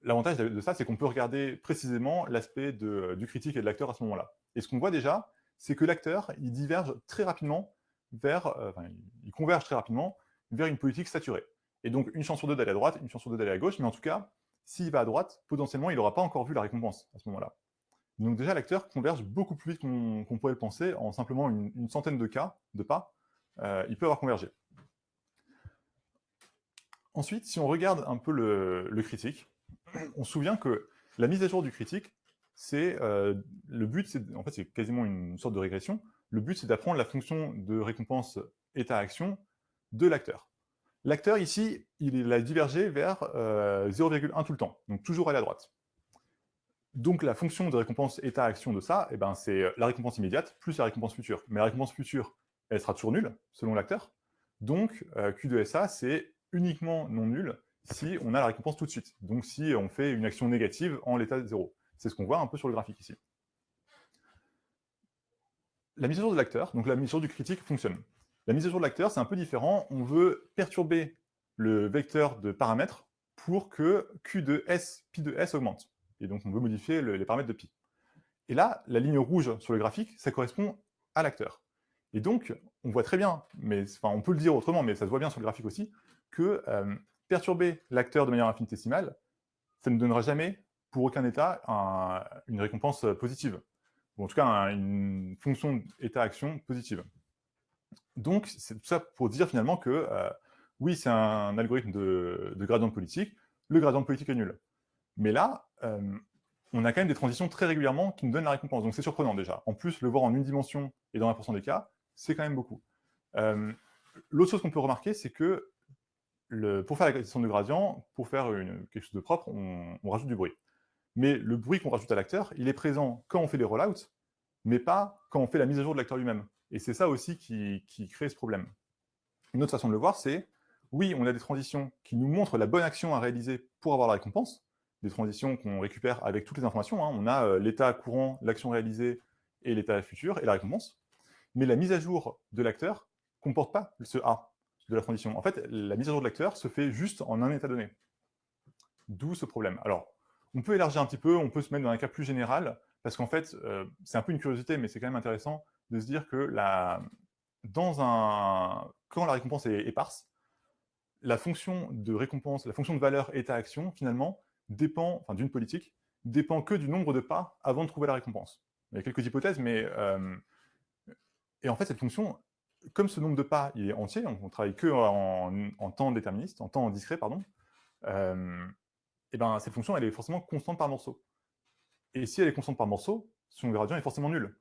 l'avantage de ça, c'est qu'on peut regarder précisément l'aspect du critique et de l'acteur à ce moment-là. Et ce qu'on voit déjà, c'est que l'acteur, il diverge très rapidement il converge très rapidement vers une politique saturée. Et donc une chance sur deux d'aller à droite, une chance sur deux d'aller à gauche, mais en tout cas, s'il va à droite, potentiellement, il n'aura pas encore vu la récompense à ce moment-là. Donc déjà, l'acteur converge beaucoup plus vite qu'on pourrait le penser, en simplement une centaine de cas, de pas, il peut avoir convergé. Ensuite, si on regarde un peu le critique, on se souvient que la mise à jour du critique, le but, en fait, c'est quasiment une sorte de régression. Le but, c'est d'apprendre la fonction de récompense état-action de l'acteur. L'acteur, ici, il a divergé vers 0,1 tout le temps, donc toujours aller à droite. Donc la fonction de récompense état-action de ça, eh ben, c'est la récompense immédiate plus la récompense future. Mais la récompense future, elle sera toujours nulle, selon l'acteur. Donc Q de SA, c'est uniquement non nul si on a la récompense tout de suite. Donc si on fait une action négative en l'état de 0. C'est ce qu'on voit un peu sur le graphique ici. La mise à jour de l'acteur, donc la mise à jour du critique fonctionne. La mise à jour de l'acteur, c'est un peu différent. On veut perturber le vecteur de paramètres pour que Q de S, pi de S augmente. Et donc on veut modifier les paramètres de pi. Et là, la ligne rouge sur le graphique, ça correspond à l'acteur. Et donc, on voit très bien, mais on peut le dire autrement, mais ça se voit bien sur le graphique aussi, que perturber l'acteur de manière infinitésimale, ça ne donnera jamais, pour aucun état, une récompense positive. Ou en tout cas, une fonction état-action positive. Donc, c'est tout ça pour dire finalement que, oui, c'est un algorithme de gradient politique, le gradient politique est nul. Mais là, on a quand même des transitions très régulièrement qui nous donnent la récompense. Donc c'est surprenant déjà. En plus, le voir en une dimension et dans 1% des cas, c'est quand même beaucoup. L'autre chose qu'on peut remarquer, c'est que pour faire la question de gradient, pour faire quelque chose de propre, on rajoute du bruit. Mais le bruit qu'on rajoute à l'acteur, il est présent quand on fait les rollouts, mais pas quand on fait la mise à jour de l'acteur lui-même. Et c'est ça aussi qui crée ce problème. Une autre façon de le voir, c'est, oui, on a des transitions qui nous montrent la bonne action à réaliser pour avoir la récompense, des transitions qu'on récupère avec toutes les informations. Hein. On a l'état courant, l'action réalisée, et l'état futur, et la récompense. Mais la mise à jour de l'acteur ne comporte pas ce A de la transition. En fait, la mise à jour de l'acteur se fait juste en un état donné. D'où ce problème. Alors, on peut élargir un petit peu, on peut se mettre dans un cas plus général, parce qu'en fait, c'est un peu une curiosité, mais c'est quand même intéressant de se dire que quand la récompense est éparse, la fonction de récompense, la fonction de valeur état-action, finalement, d'une politique, dépend que du nombre de pas avant de trouver la récompense. Il y a quelques hypothèses, mais et en fait, cette fonction, comme ce nombre de pas il est entier, on travaille que en temps déterministe, en temps discret, pardon, et ben cette fonction, elle est forcément constante par morceau. Et si elle est constante par morceau, son gradient est forcément nul.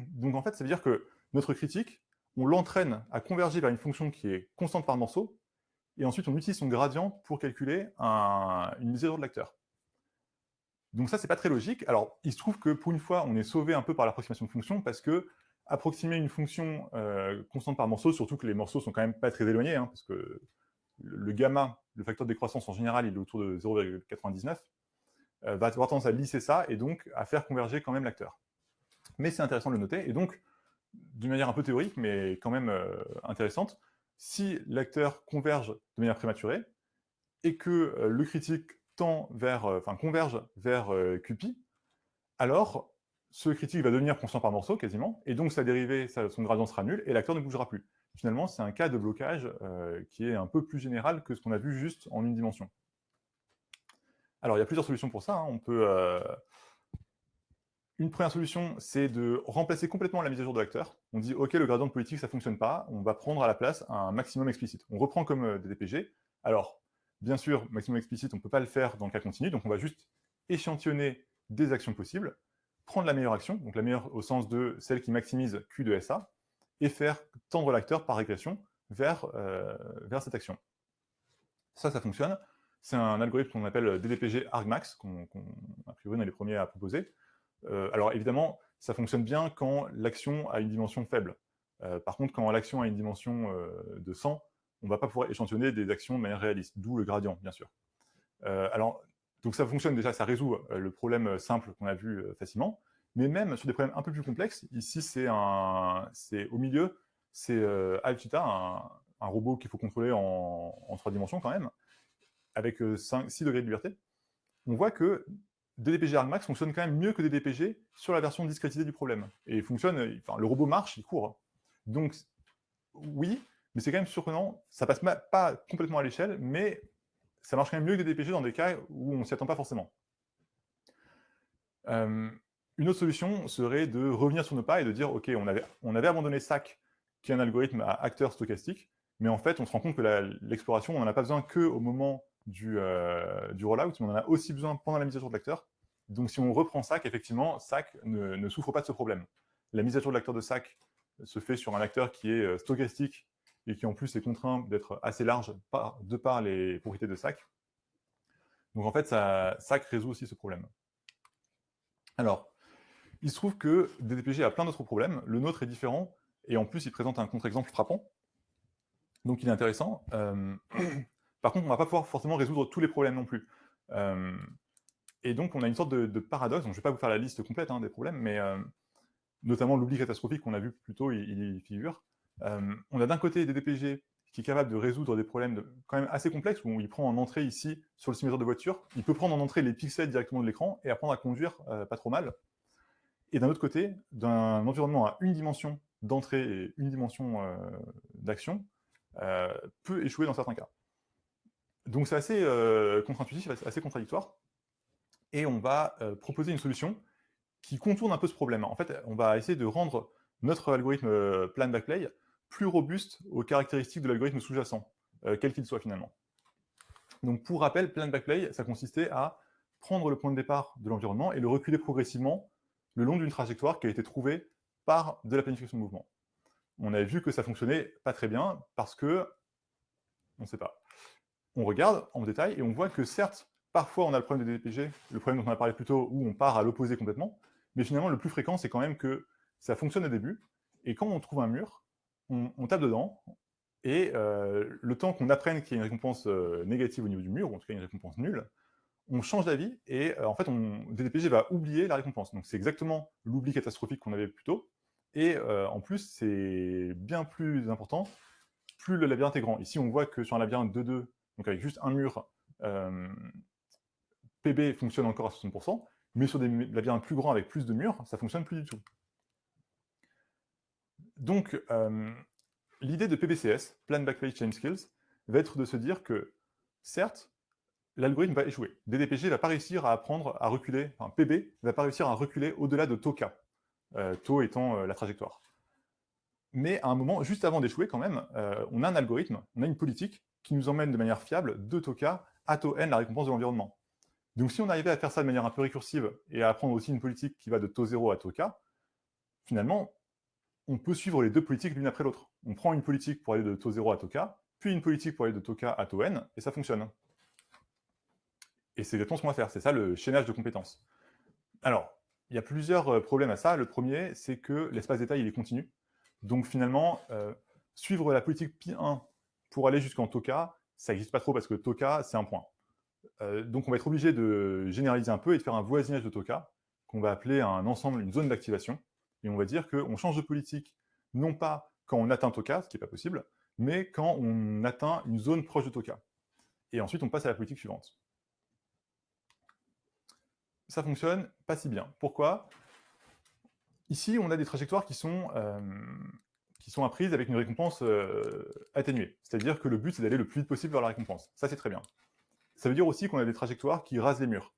Donc en fait, ça veut dire que notre critique, on l'entraîne à converger vers une fonction qui est constante par morceau, et ensuite on utilise son gradient pour calculer une mesure de l'acteur. Donc ça, c'est pas très logique. Alors, il se trouve que pour une fois, on est sauvé un peu par l'approximation de fonction, parce que approximer une fonction constante par morceau, surtout que les morceaux sont quand même pas très éloignés, hein, parce que le gamma, le facteur de décroissance en général, il est autour de 0,99, va avoir tendance à lisser ça, et donc à faire converger quand même l'acteur. Mais c'est intéressant de le noter, et donc, d'une manière un peu théorique, mais quand même intéressante, si l'acteur converge de manière prématurée, et que le critique converge vers QPi, alors ce critique va devenir constant par morceau quasiment, et donc sa dérivée, son gradient sera nul, et l'acteur ne bougera plus. Finalement, c'est un cas de blocage qui est un peu plus général que ce qu'on a vu juste en une dimension. Alors, il y a plusieurs solutions pour ça. Hein. Une première solution, c'est de remplacer complètement la mise à jour de l'acteur. On dit, OK, le gradient de politique, ça ne fonctionne pas, on va prendre à la place un maximum explicite. On reprend comme des DPG. Alors, bien sûr, maximum explicite, on ne peut pas le faire dans le cas continu, donc on va juste échantillonner des actions possibles, prendre la meilleure action, donc la meilleure au sens de celle qui maximise Q de SA, et faire tendre l'acteur par régression vers cette action. Ça fonctionne. C'est un algorithme qu'on appelle DDPG argmax, a priori on est les premiers à proposer. Alors évidemment, ça fonctionne bien quand l'action a une dimension faible. Par contre, quand l'action a une dimension de 100, on ne va pas pouvoir échantillonner des actions de manière réaliste, d'où le gradient, bien sûr. Donc ça fonctionne déjà, ça résout le problème simple qu'on a vu facilement, mais même sur des problèmes un peu plus complexes, ici c'est au milieu, c'est Alchita, un robot qu'il faut contrôler en 3 dimensions quand même, avec 6 degrés de liberté. On voit que DDPG argmax fonctionne quand même mieux que DDPG sur la version discrétisée du problème. Et il fonctionne, le robot marche, il court. Donc, oui, mais c'est quand même surprenant. Ça passe pas complètement à l'échelle, mais ça marche quand même mieux que DDPG dans des cas où on ne s'y attend pas forcément. Une autre solution serait de revenir sur nos pas et de dire, OK, on avait abandonné SAC, qui est un algorithme à acteur stochastique, mais en fait, on se rend compte que l'exploration, on n'en a pas besoin qu'au moment du rollout, mais on en a aussi besoin pendant la mise à jour de l'acteur. Donc si on reprend SAC, effectivement, SAC ne souffre pas de ce problème. La mise à jour de l'acteur de SAC se fait sur un acteur qui est stochastique et qui en plus est contraint d'être assez large de par les propriétés de SAC. Donc en fait, SAC résout aussi ce problème. Alors, il se trouve que DDPG a plein d'autres problèmes, le nôtre est différent, et en plus il présente un contre-exemple frappant. Donc il est intéressant. Par contre, on ne va pas pouvoir forcément résoudre tous les problèmes non plus. Et donc, on a une sorte de paradoxe. Donc, je ne vais pas vous faire la liste complète des problèmes, mais notamment l'oubli catastrophique qu'on a vu plus tôt, il y figure. On a d'un côté des DPG qui est capable de résoudre des problèmes quand même assez complexes, où il prend en entrée ici, sur le simulateur de voiture, il peut prendre en entrée les pixels directement de l'écran et apprendre à conduire pas trop mal. Et d'un autre côté, d'un environnement à une dimension d'entrée et une dimension d'action, peut échouer dans certains cas. Donc c'est assez contre-intuitif, assez contradictoire, et on va proposer une solution qui contourne un peu ce problème. En fait, on va essayer de rendre notre algorithme plan backplay plus robuste aux caractéristiques de l'algorithme sous-jacent, quel qu'il soit finalement. Donc pour rappel, plan backplay, ça consistait à prendre le point de départ de l'environnement et le reculer progressivement le long d'une trajectoire qui a été trouvée par de la planification de mouvement. On a vu que ça fonctionnait pas très bien parce que, on ne sait pas. On regarde en détail et on voit que certes, parfois on a le problème de DPG, le problème dont on a parlé plus tôt, où on part à l'opposé complètement, mais finalement le plus fréquent c'est quand même que ça fonctionne au début, et quand on trouve un mur, on tape dedans, et le temps qu'on apprenne qu'il y a une récompense négative au niveau du mur, ou en tout cas une récompense nulle, on change d'avis, et en fait DDPG va oublier la récompense. Donc c'est exactement l'oubli catastrophique qu'on avait plus tôt, et en plus c'est bien plus important, plus le labyrinthe est grand. Ici on voit que sur un labyrinthe 2-2, donc avec juste un mur, PB fonctionne encore à 60%, mais sur des labyrinthes plus grands avec plus de murs, ça fonctionne plus du tout. Donc, l'idée de PBCS, Plan Backpage Chain Skills, va être de se dire que, certes, l'algorithme va échouer. DDPG ne va pas réussir à apprendre à reculer, enfin PB ne va pas réussir à reculer au-delà de TOCA, TO étant la trajectoire. Mais à un moment, juste avant d'échouer quand même, on a un algorithme, on a une politique qui nous emmène de manière fiable de TOCA à tau n, la récompense de l'environnement. Donc si on arrivait à faire ça de manière un peu récursive et à apprendre aussi une politique qui va de tau 0 à TOCA, finalement, on peut suivre les deux politiques l'une après l'autre. On prend une politique pour aller de tau 0 à TOCA, puis une politique pour aller de TOCA à tau n, et ça fonctionne. Et c'est exactement ce qu'on va faire, c'est ça le chaînage de compétences. Alors, il y a plusieurs problèmes à ça. Le premier, c'est que l'espace d'état, il est continu. Donc finalement, suivre la politique pi1 pour aller jusqu'en TOCA, ça n'existe pas trop parce que TOCA, c'est un point. Donc on va être obligé de généraliser un peu et de faire un voisinage de TOCA, qu'on va appeler un ensemble, une zone d'activation. Et on va dire qu'on change de politique, non pas quand on atteint TOCA, ce qui n'est pas possible, mais quand on atteint une zone proche de TOCA. Et ensuite, on passe à la politique suivante. Ça fonctionne pas si bien. Pourquoi? Ici, on a des trajectoires qui sont apprises avec une récompense atténuée. C'est-à-dire que le but, c'est d'aller le plus vite possible vers la récompense. Ça, c'est très bien. Ça veut dire aussi qu'on a des trajectoires qui rasent les murs.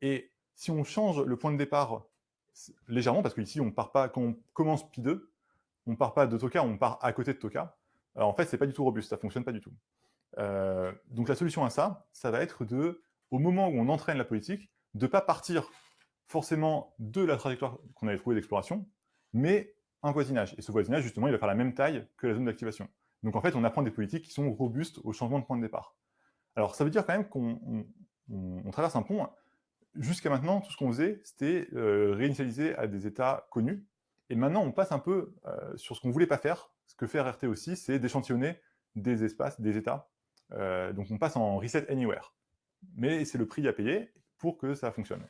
Et si on change le point de départ légèrement, parce qu'ici, on part pas, quand on commence Pi2, on part pas de TOCA, on part à côté de TOCA. Alors, en fait, c'est pas du tout robuste, ça fonctionne pas du tout. Donc la solution à ça, ça va être de, au moment où on entraîne la politique, de ne pas partir forcément de la trajectoire qu'on avait trouvée d'exploration, mais un voisinage. Et ce voisinage, justement, il va faire la même taille que la zone d'activation. Donc en fait, on apprend des politiques qui sont robustes au changement de point de départ. Alors ça veut dire quand même qu'on traverse un pont. Jusqu'à maintenant, tout ce qu'on faisait, c'était réinitialiser à des états connus. Et maintenant, on passe un peu sur ce qu'on ne voulait pas faire. Ce que fait RRT aussi, c'est d'échantillonner des espaces, des états. Donc on passe en reset anywhere. Mais c'est le prix à payer pour que ça fonctionne.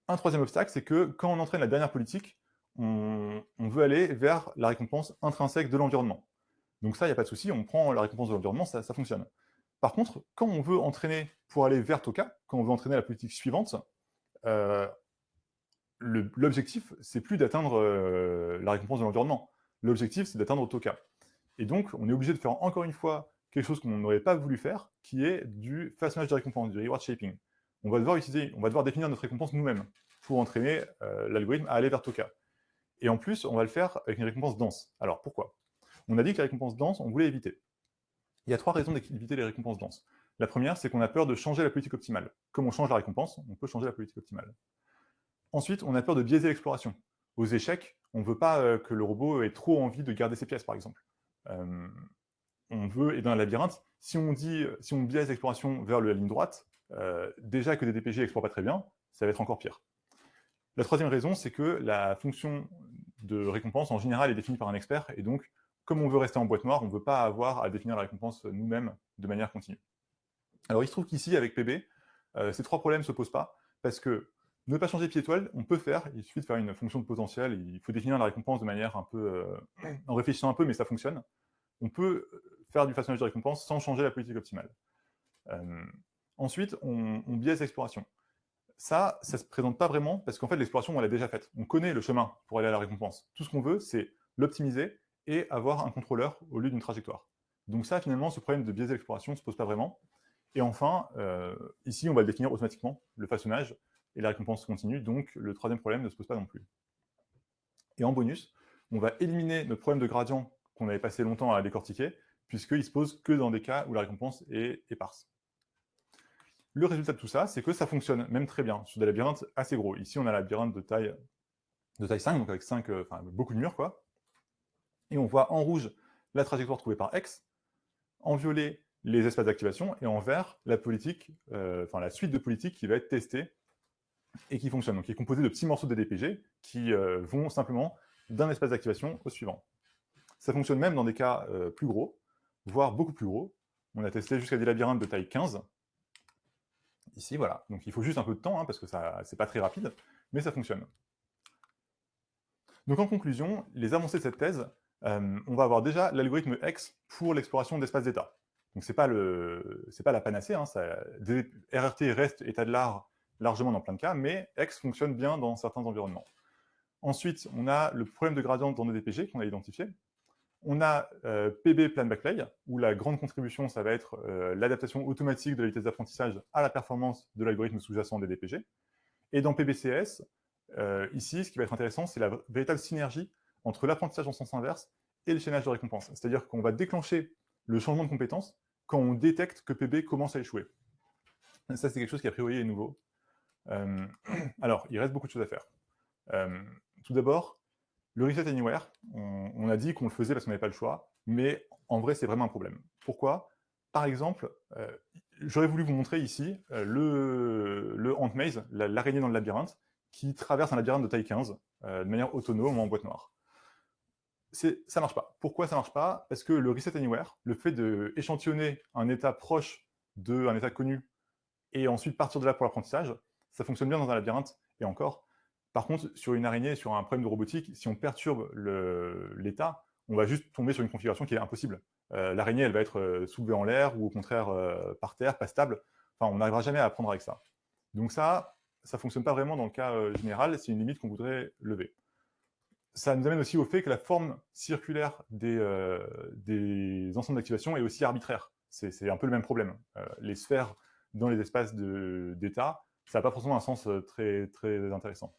Un troisième obstacle, c'est que quand on entraîne la dernière politique, on veut aller vers la récompense intrinsèque de l'environnement. Donc ça, il n'y a pas de souci, on prend la récompense de l'environnement, ça fonctionne. Par contre, quand on veut entraîner pour aller vers TOCA, quand on veut entraîner la politique suivante, l'objectif, c'est plus d'atteindre la récompense de l'environnement. L'objectif, c'est d'atteindre TOCA. Et donc, on est obligé de faire encore une fois quelque chose qu'on n'aurait pas voulu faire, qui est du façonnage de récompense, du reward shaping. On va devoir définir notre récompense nous-mêmes pour entraîner l'algorithme à aller vers TOCA. Et en plus, on va le faire avec une récompense dense. Alors, pourquoi? On a dit que la récompense dense, on voulait éviter. Il y a 3 raisons d'éviter les récompenses denses. La première, c'est qu'on a peur de changer la politique optimale. Comme on change la récompense, on peut changer la politique optimale. Ensuite, on a peur de biaiser l'exploration. Aux échecs, on ne veut pas que le robot ait trop envie de garder ses pièces, par exemple. On veut, et dans un labyrinthe, si on biaise l'exploration vers la ligne droite, déjà que des DPG n'explorent pas très bien, ça va être encore pire. La troisième raison, c'est que la fonction de récompense, en général, est définie par un expert, et donc, comme on veut rester en boîte noire, on ne veut pas avoir à définir la récompense nous-mêmes de manière continue. Alors, il se trouve qu'ici, avec PB, ces 3 problèmes ne se posent pas, parce que ne pas changer pied étoile, on peut faire, il suffit de faire une fonction de potentiel, il faut définir la récompense de manière un peu, en réfléchissant un peu, mais ça fonctionne. On peut faire du façonnage de récompense sans changer la politique optimale. Ensuite, on biaise l'exploration. Ça se présente pas vraiment, parce qu'en fait, l'exploration, on l'a déjà faite. On connaît le chemin pour aller à la récompense. Tout ce qu'on veut, c'est l'optimiser et avoir un contrôleur au lieu d'une trajectoire. Donc ça, finalement, ce problème de biaiser l'exploration ne se pose pas vraiment. Et enfin, ici, on va le définir automatiquement, le façonnage, et la récompense continue, donc le troisième problème ne se pose pas non plus. Et en bonus, on va éliminer notre problème de gradient qu'on avait passé longtemps à décortiquer, puisqu'il se pose que dans des cas où la récompense est éparse. Le résultat de tout ça, c'est que ça fonctionne même très bien sur des labyrinthes assez gros. Ici, on a un labyrinthe de taille 5, donc avec beaucoup de murs, quoi. Et on voit en rouge la trajectoire trouvée par X, en violet les espaces d'activation, et en vert la politique, la suite de politiques qui va être testée et qui fonctionne. Donc, qui est composée de petits morceaux de DPG qui vont simplement d'un espace d'activation au suivant. Ça fonctionne même dans des cas plus gros, voire beaucoup plus gros. On a testé jusqu'à des labyrinthes de taille 15. Ici, voilà. Donc il faut juste un peu de temps, parce que c'est pas très rapide, mais ça fonctionne. Donc en conclusion, les avancées de cette thèse, on va avoir déjà l'algorithme X pour l'exploration d'espaces d'état. Donc c'est pas la panacée, RRT reste état de l'art largement dans plein de cas, mais X fonctionne bien dans certains environnements. Ensuite, on a le problème de gradient dans nos DPG qu'on a identifié. On a PB Plan Backplay, où la grande contribution, ça va être l'adaptation automatique de la vitesse d'apprentissage à la performance de l'algorithme sous-jacent des DPG. Et dans PBCS, ici, ce qui va être intéressant, c'est la véritable synergie entre l'apprentissage en sens inverse et le chaînage de récompense. C'est-à-dire qu'on va déclencher le changement de compétence quand on détecte que PB commence à échouer. Ça, c'est quelque chose qui, a priori, est nouveau. Alors, il reste beaucoup de choses à faire. Tout d'abord, le Reset Anywhere, on a dit qu'on le faisait parce qu'on n'avait pas le choix, mais en vrai, c'est vraiment un problème. Pourquoi? Par exemple, j'aurais voulu vous montrer ici le Ant Maze, l'araignée dans le labyrinthe, qui traverse un labyrinthe de taille 15 de manière autonome en boîte noire. Ça ne marche pas. Pourquoi ça ne marche pas? Parce que le Reset Anywhere, le fait d'échantillonner un état proche d'un état connu et ensuite partir de là pour l'apprentissage, ça fonctionne bien dans un labyrinthe, et encore. Par contre, sur une araignée, sur un problème de robotique, si on perturbe l'état, on va juste tomber sur une configuration qui est impossible. L'araignée, elle va être soulevée en l'air, ou au contraire par terre, pas stable. Enfin, on n'arrivera jamais à apprendre avec ça. Donc ça ne fonctionne pas vraiment dans le cas général, c'est une limite qu'on voudrait lever. Ça nous amène aussi au fait que la forme circulaire des ensembles d'activation est aussi arbitraire. C'est un peu le même problème. Les sphères dans les espaces d'état, ça n'a pas forcément un sens très, très intéressant.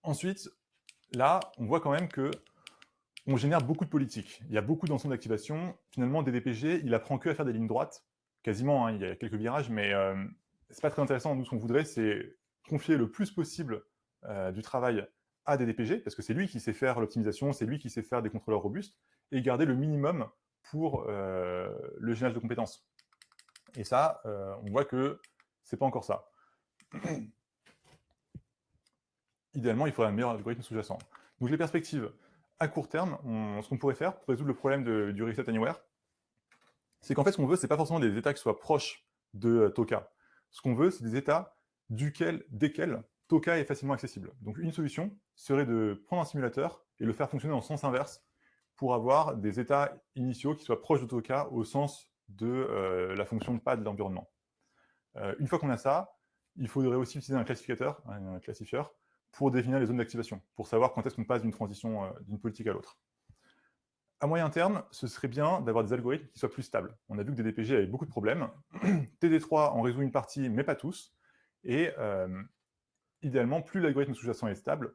Ensuite, là, on voit quand même qu'on génère beaucoup de politiques. Il y a beaucoup d'ensembles d'activation. Finalement, DDPG, il apprend que à faire des lignes droites, quasiment, hein, il y a quelques virages, mais c'est pas très intéressant. Nous, ce qu'on voudrait, c'est confier le plus possible du travail à DDPG, parce que c'est lui qui sait faire l'optimisation, c'est lui qui sait faire des contrôleurs robustes, et garder le minimum pour le générage de compétences. Et ça, on voit que c'est pas encore ça. Idéalement, il faudrait un meilleur algorithme sous-jacent. Donc les perspectives, à court terme, ce qu'on pourrait faire pour résoudre le problème du Reset Anywhere, c'est qu'en fait, ce qu'on veut, c'est pas forcément des états qui soient proches de Toka. Ce qu'on veut, c'est des états desquels Toka est facilement accessible. Donc une solution serait de prendre un simulateur et le faire fonctionner en sens inverse pour avoir des états initiaux qui soient proches de Toka au sens de la fonction de pas de l'environnement. Une fois qu'on a ça, il faudrait aussi utiliser un classifieur, pour définir les zones d'activation, pour savoir quand est-ce qu'on passe d'une transition d'une politique à l'autre. À moyen terme, ce serait bien d'avoir des algorithmes qui soient plus stables. On a vu que DDPG avait beaucoup de problèmes. TD3 en résout une partie, mais pas tous. Et idéalement, plus l'algorithme sous-jacent est stable,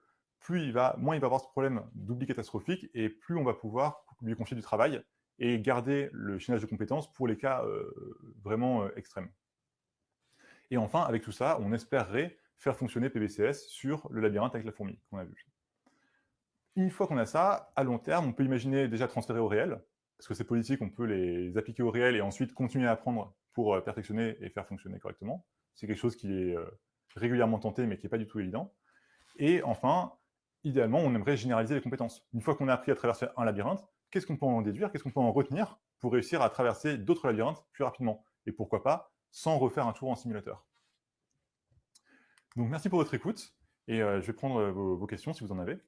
moins il va avoir ce problème d'oubli catastrophique, et plus on va pouvoir lui confier du travail et garder le chaînage de compétences pour les cas vraiment extrêmes. Et enfin, avec tout ça, on espérerait faire fonctionner PBCS sur le labyrinthe avec la fourmi qu'on a vu. Une fois qu'on a ça, à long terme, on peut imaginer déjà transférer au réel, parce que ces politiques, on peut les appliquer au réel et ensuite continuer à apprendre pour perfectionner et faire fonctionner correctement. C'est quelque chose qui est régulièrement tenté, mais qui n'est pas du tout évident. Et enfin, idéalement, on aimerait généraliser les compétences. Une fois qu'on a appris à traverser un labyrinthe, qu'est-ce qu'on peut en déduire, qu'est-ce qu'on peut en retenir pour réussir à traverser d'autres labyrinthes plus rapidement? Et pourquoi pas, sans refaire un tour en simulateur. Donc merci pour votre écoute, et je vais prendre vos questions si vous en avez.